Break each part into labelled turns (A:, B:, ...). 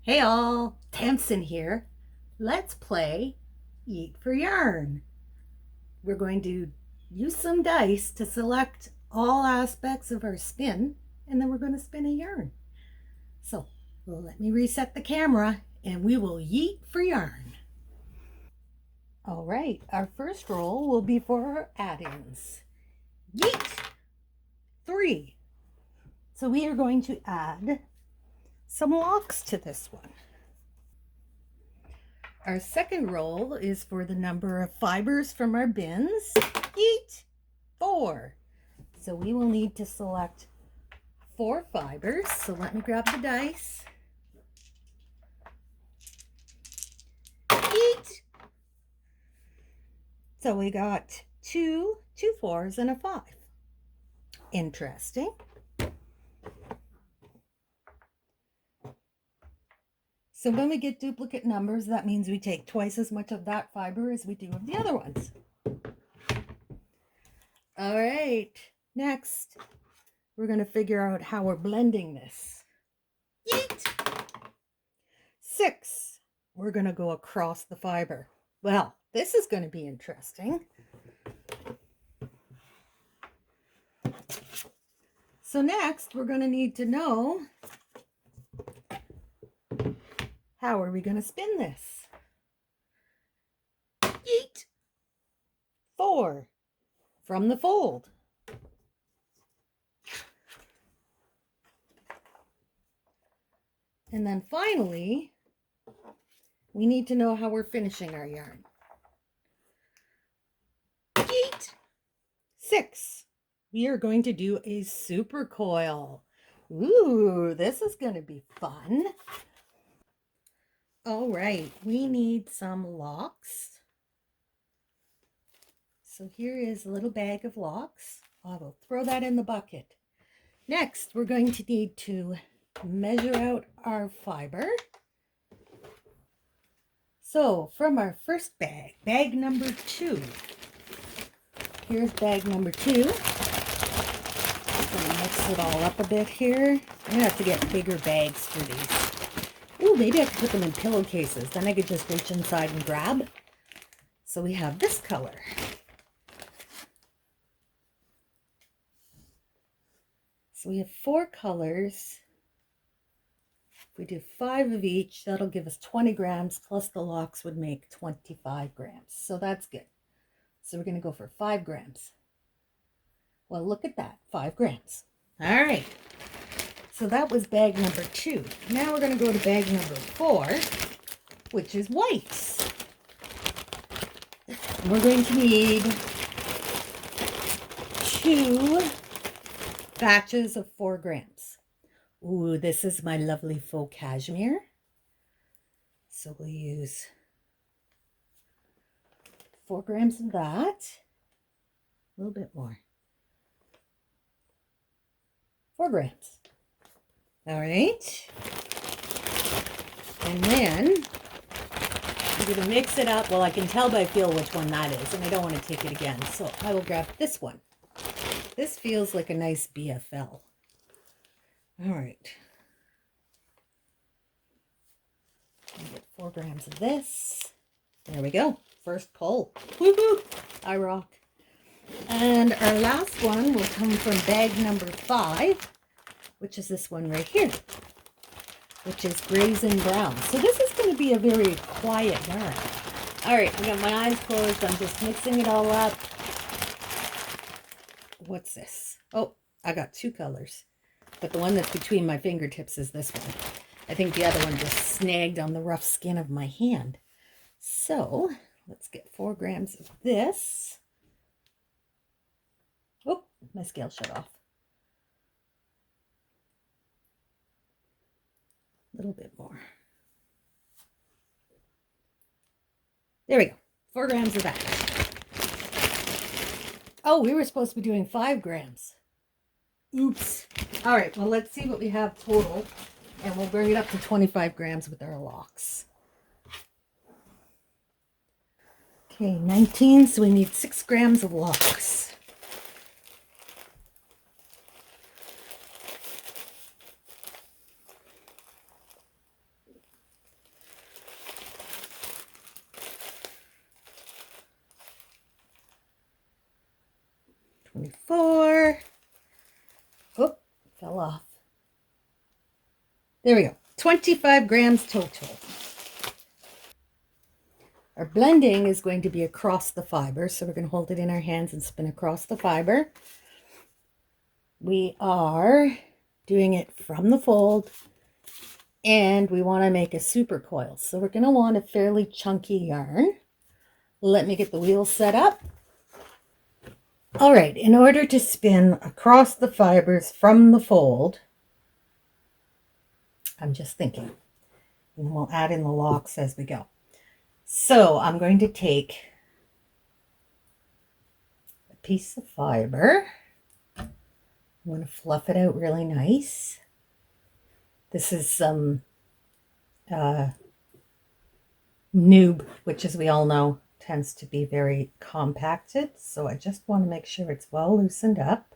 A: Hey all, Tamsin here. Let's play Yeet for Yarn. We're going to use some dice to select all aspects of our spin, and then we're going to spin a yarn. So let me reset the camera and we will yeet for yarn. All right, our first roll will be for our add-ins. Yeet! 3. So we are going to add some locks to this one. Our second roll is for the number of fibers from our bins. Yeet! 4. So we will need to select 4 fibers. So let me grab the dice. Yeet! So we got 2 4s and a 5. Interesting. So when we get duplicate numbers, that means we take twice as much of that fiber as we do of the other ones. All right, next, we're going to figure out how we're blending this. Yeet! 6. We're going to go across the fiber. Well, this is going to be interesting. So next, we're going to need to know, how are we going to spin this? Yeet! 4. From the fold. And then finally, we need to know how we're finishing our yarn. Yeet! 6. We are going to do a super coil. Ooh, this is going to be fun. All right, we need some locks. So here is a little bag of locks. I will throw that in the bucket. Next, we're going to need to measure out our fiber. So from our first bag, bag number 2. Here's bag number 2. I'm gonna mix it all up a bit here. I'm gonna have to get bigger bags for these. Ooh, maybe I could put them in pillowcases. Then I could just reach inside and grab. So we have this color. So we have 4 colors. If we do 5 of each, that'll give us 20 grams, plus the locks would make 25 grams. So that's good. So we're going to go for 5 grams. Well, look at that, 5 grams. All right. So that was bag number 2. Now we're going to go to bag number 4, which is whites. We're going to need 2 batches of 4 grams. Ooh, this is my lovely faux cashmere. So we'll use 4 grams of that. A little bit more. 4 grams. All right. And then I'm going to mix it up. Well, I can tell by feel which one that is, and I don't want to take it again. So I will grab this one. This feels like a nice BFL. All right. Get 4 grams of this. There we go. First pull. Woohoo! I rock. And our last one will come from bag number 5, which is this one right here, which is grays and brown. So this is going to be a very quiet yarn. All right, I got my eyes closed. I'm just mixing it all up. What's this? Oh, I got 2 colors, but the one that's between my fingertips is this one. I think the other one just snagged on the rough skin of my hand. So let's get 4 grams of this. Oh, my scale shut off. A little bit more. There we go. 4 grams of that. Oh, we were supposed to be doing 5 grams. Oops. All right, well, let's see what we have total, and we'll bring it up to 25 grams with our locks. Okay, 19, so we need 6 grams of locks. 24. Oh, fell off. There we go. 25 grams total. Our blending is going to be across the fiber, so we're going to hold it in our hands and spin across the fiber. We are doing it from the fold, and we want to make a super coil. So we're going to want a fairly chunky yarn. Let me get the wheel set up. All right, in order to spin across the fibers from the fold, I'm just thinking, and we'll add in the locks as we go. So I'm going to take a piece of fiber. I'm going to fluff it out really nice. This is some noob, which, as we all know, tends to be very compacted. So I just want to make sure it's well loosened up.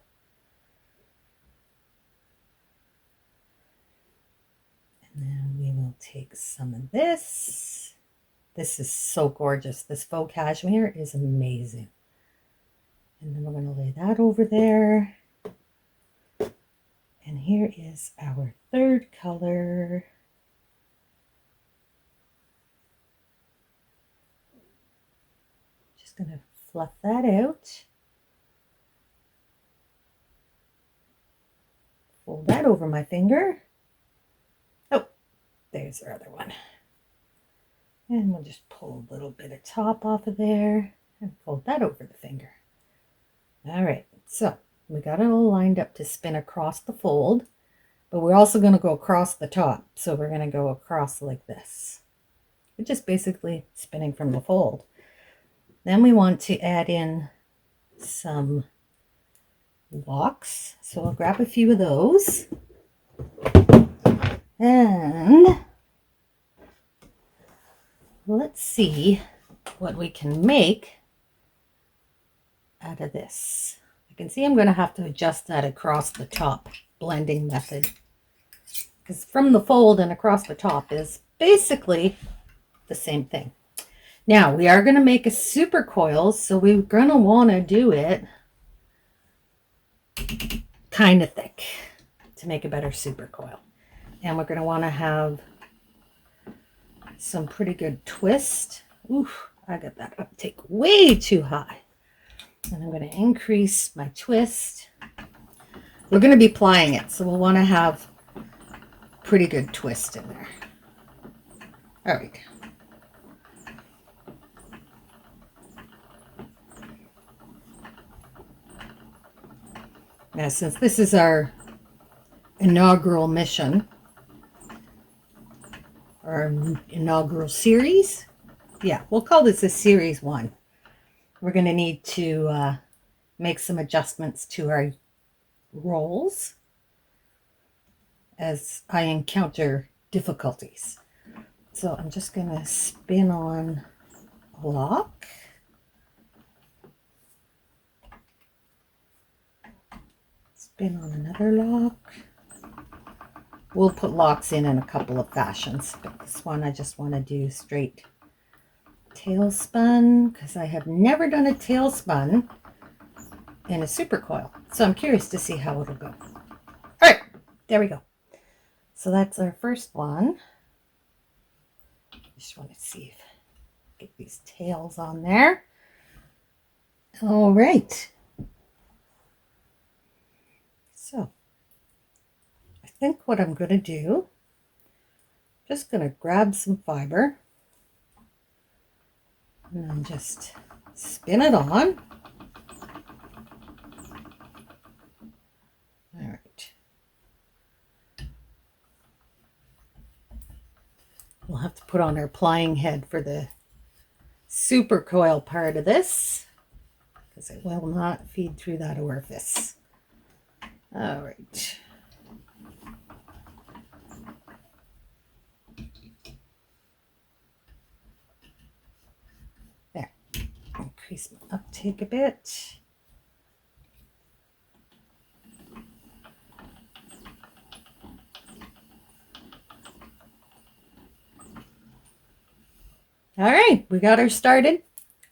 A: And then we will take some of this. This is so gorgeous. This faux cashmere is amazing. And then we're going to lay that over there. And here is our third color. Just going to fluff that out. Fold that over my finger. Oh, there's our other one. And we'll just pull a little bit of top off of there and fold that over the finger. All right, so we got it all lined up to spin across the fold, but we're also going to go across the top. So we're going to go across like this. We're just basically spinning from the fold. Then we want to add in some locks. So I'll grab a few of those. And let's see what we can make out of this. You can see I'm going to have to adjust that across the top blending method, because from the fold and across the top is basically the same thing. Now we are going to make a super coil, so we're going to want to do it kind of thick to make a better super coil. And we're going to want to have some pretty good twist. Oof, I got that uptake way too high. And I'm going to increase my twist. We're going to be plying it, so we'll want to have pretty good twist in there. All right. Now, since this is our inaugural mission, our inaugural series, yeah, we'll call this a series 1. We're going to need to make some adjustments to our rolls as I encounter difficulties. So I'm just going to spin on a lock. Spin on another lock. We'll put locks in a couple of fashions, but this one I just want to do straight tailspin, because I have never done a tailspin in a super coil. So I'm curious to see how it'll go. All right, there we go. So that's our first one. Just want to see if I get these tails on there. All right. So I think what I'm going to do, just going to grab some fiber and then just spin it on. All right. We'll have to put on our plying head for the super coil part of this, because it will not feed through that orifice. All right. There. Increase my uptake a bit. All right, we got her started.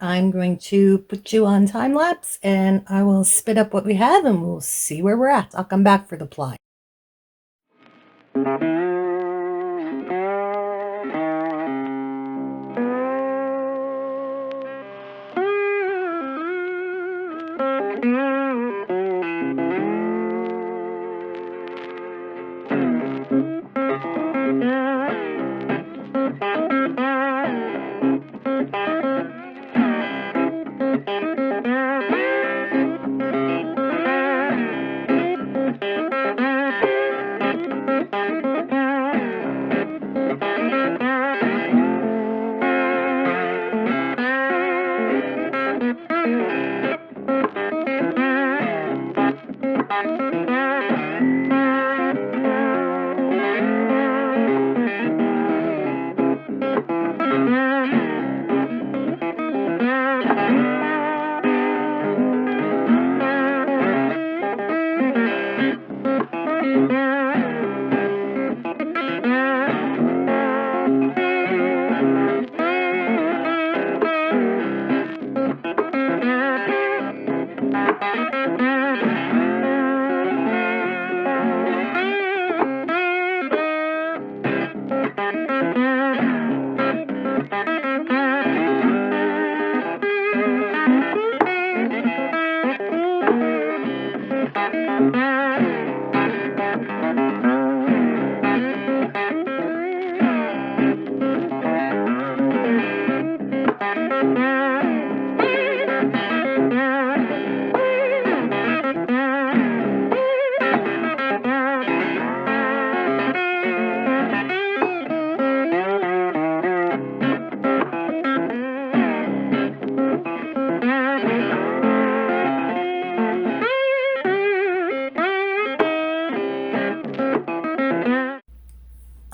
A: I'm going to put you on time lapse and I will spit up what we have and we'll see where we're at. I'll come back for the ply.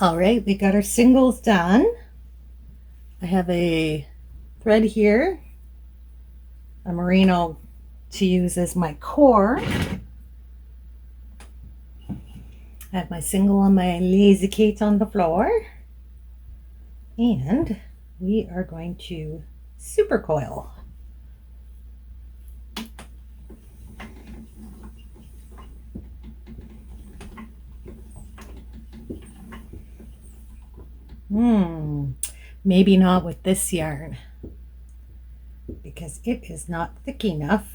A: All right, we got our singles done. I have a thread here, a merino to use as my core. I have my single on my lazy Kate on the floor. And we are going to super coil. Maybe not with this yarn because it is not thick enough.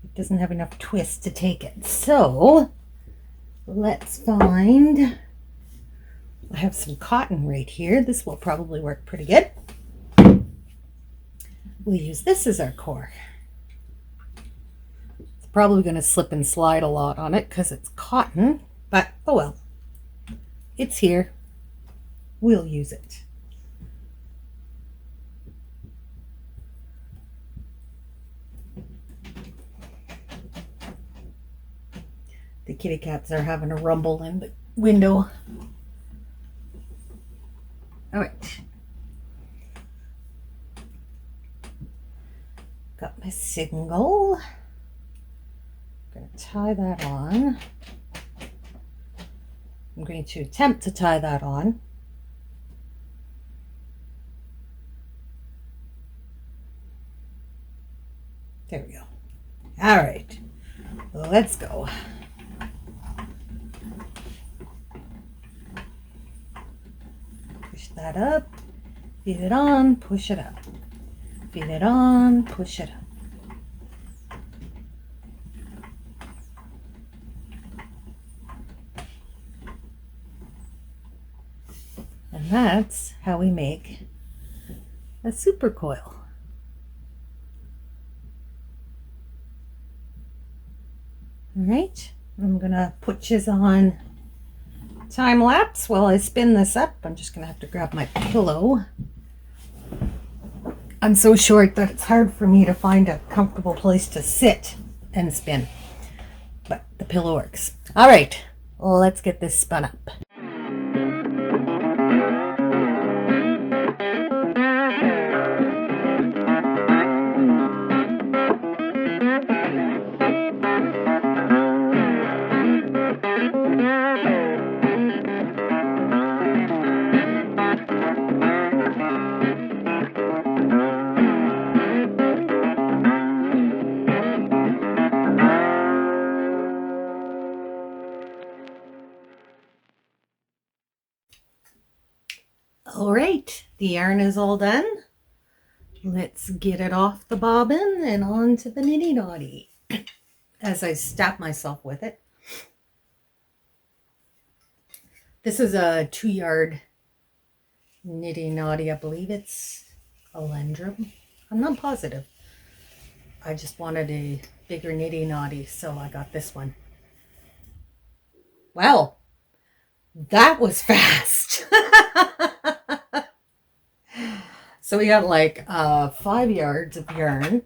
A: It doesn't have enough twist to take it. So let's find, I have some cotton right here. This will probably work pretty good. We'll use this as our core. It's probably going to slip and slide a lot on it because it's cotton, but oh well. It's here. We'll use it. The kitty cats are having a rumble in the window. All right. Got my single. I'm going to tie that on. I'm going to attempt to tie that on. There we go. All right, let's go. Push that up, feed it on, push it up. Feed it on, push it up. And that's how we make a super coil. All right, I'm gonna put you on time lapse while I spin this up. I'm just gonna have to grab my pillow. I'm so short that it's hard for me to find a comfortable place to sit and spin, but the pillow works. All right, let's get this spun up. All right, the yarn is all done. Let's get it off the bobbin and onto the nitty naughty as I stab myself with it. This is a 2-yard nitty naughty. I believe it's a Lendrum. I'm not positive. I just wanted a bigger nitty naughty, so I got this one. Wow, that was fast. So we got like 5 yards of yarn.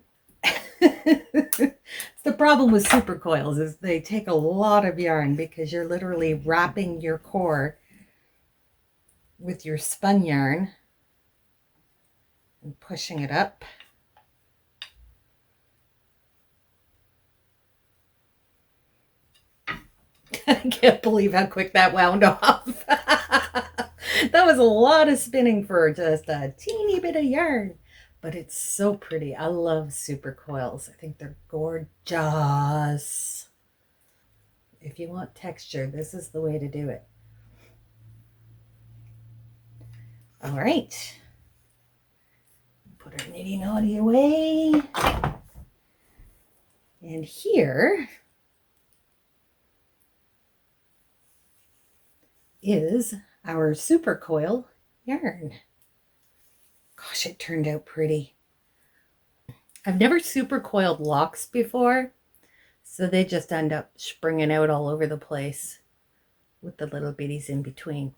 A: The problem with super coils is they take a lot of yarn because you're literally wrapping your core with your spun yarn and pushing it up. I can't believe how quick that wound off. That was a lot of spinning for just a teeny bit of yarn, but it's so pretty. I love super coils. I think they're gorgeous. If you want texture, this is the way to do it. All right. Put our nitty naughty away. And here is our super coil yarn. Gosh, it turned out pretty. I've never super coiled locks before, so they just end up springing out all over the place with the little bitties in between.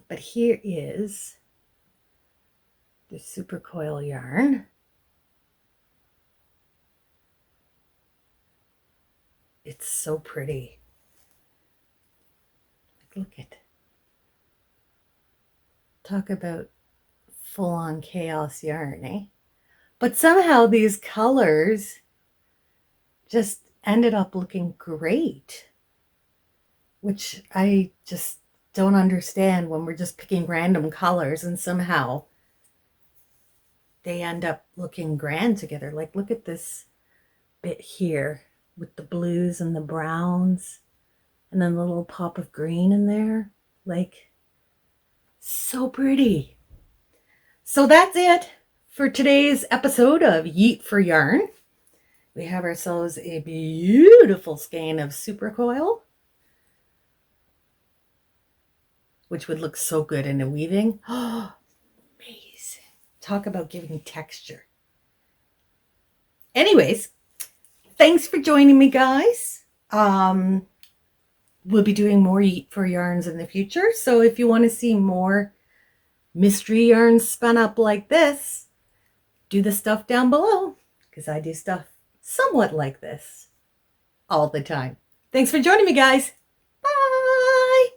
A: But here is the super coil yarn. It's so pretty. Look at, talk about full-on chaos yarn, eh? But somehow these colors just ended up looking great, which I just don't understand when we're just picking random colors and somehow they end up looking grand together. Like, look at this bit here with the blues and the browns and then the little pop of green in there. Like, so pretty. So that's it for today's episode of Yeet for Yarn. We have ourselves a beautiful skein of super coil, which would look so good in a weaving. Oh, amazing. Talk about giving texture. Anyways, thanks for joining me, guys. We'll be doing more Yeet for Yarns in the future. So if you want to see more mystery yarns spun up like this, do the stuff down below, because I do stuff somewhat like this all the time. Thanks for joining me, guys.